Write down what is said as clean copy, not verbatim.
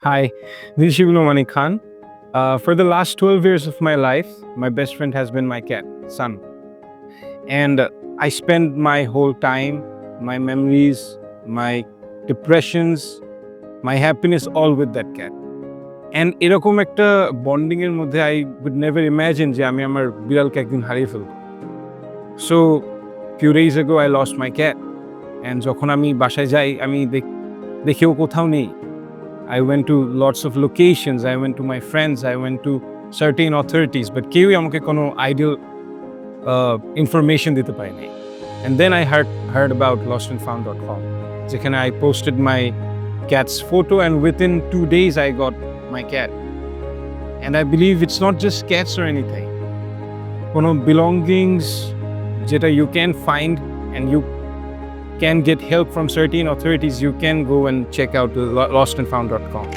Hi, this is Shivulomani Khan. For the last 12 years of my life, my best friend has been my cat, Sun. And I spend my whole time, my memories, my depressions, my happiness all with that cat. And এরকম একটা bonding এর মধ্যে I would never imagine যে আমি আমার বিড়ালকে একদিন হারিয়ে ফেলবো। So few days ago I lost my cat. And যখন আমি বাসায় যাই আমি দেখি ও কোথাও নেই। I went to lots of locations, I went to my friends, I went to certain authorities, but কেউই আমাকে কোনো ideal information দিতে পারে নাই. And then I heard about lostandfound.com. যেখানে I posted my cat's photo and within 2 days I got my cat. And I believe it's not just cats or anything. কোনো belongings যেটা you can find and you can get help from certain authorities, you can go and check out lostandfound.com.